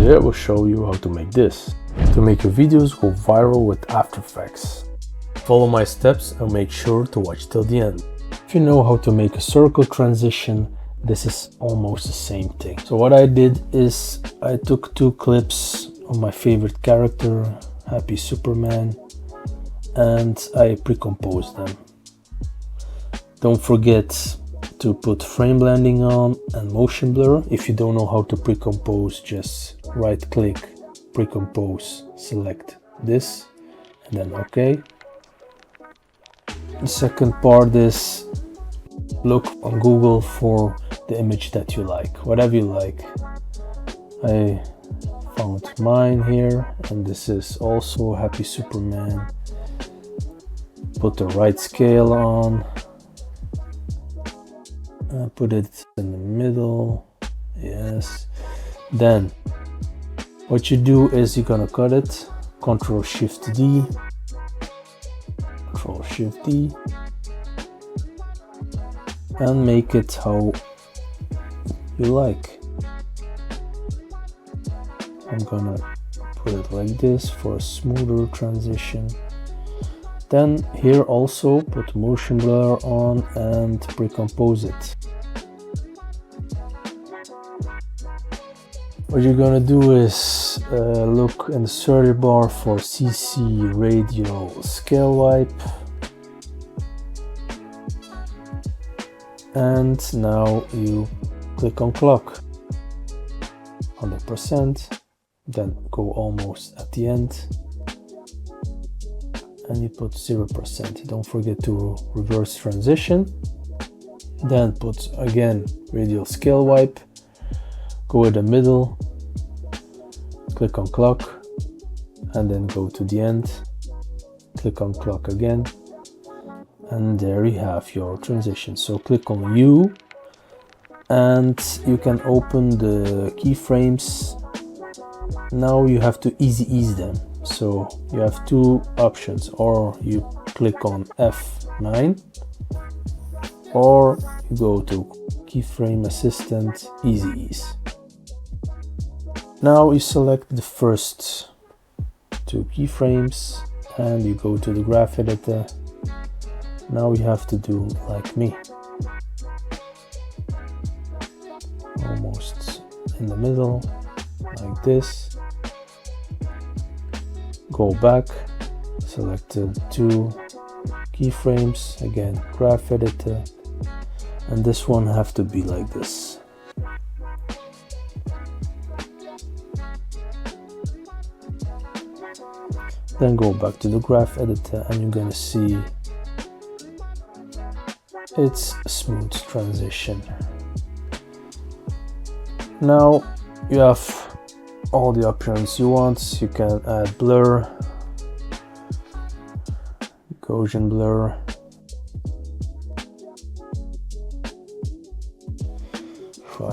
Today I will show you how to make this. To make your videos go viral with After Effects. Follow my steps and make sure to watch till the end. If you know how to make a circle transition, this is almost the same thing. So what I did is I took two clips of my favorite character, Happy Superman, and I pre-composed them. Don't forget to put frame blending on and motion blur. If you don't know how to pre-compose, just right click, pre-compose, select this, and then OK. The second part is look on Google for the image that you like, whatever you like. I found mine here, and this is also Happy Superman. Put the right scale on. Put it in the middle, yes. Then what you do is you're gonna cut it, Ctrl Shift D, Ctrl Shift D, and make it how you like. I'm gonna put it like this for a smoother transition. Then here also put motion blur on and pre-compose it. What you're gonna do is look in the search bar for CC radio scale wipe, and now you click on clock 100%, then go almost at the end and you put 0%. Don't forget to reverse transition, then put again radial scale wipe, go in the middle, click on clock, and then go to the end, click on clock again, and there you have your transition. So click on U, and you can open the keyframes. Now you have to ease them. So you have two options, or you click on F9, or you go to keyframe assistant, easy ease. Now you select the first two keyframes and you go to the graph editor. Now you have to do like me, almost in the middle, like this. Go back, select the two keyframes, again graph editor, and this one have to be like this. Then go back to the graph editor and you're gonna see it's a smooth transition. Now you have all the options you want. You can add blur, Gaussian blur,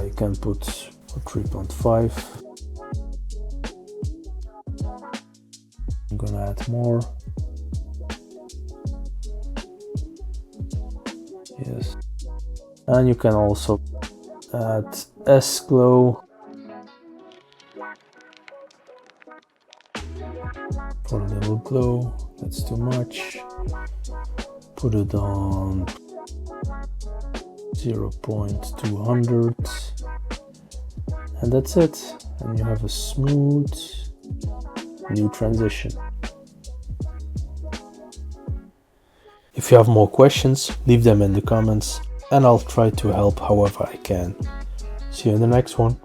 you can put 3.5. I'm gonna add more. Yes, and you can also add S-glow for a little glow. That's too much. Put it on 0.200, and that's it. And you have a smooth new transition. If you have more questions, leave them in the comments and I'll try to help however I can. See you in the next one.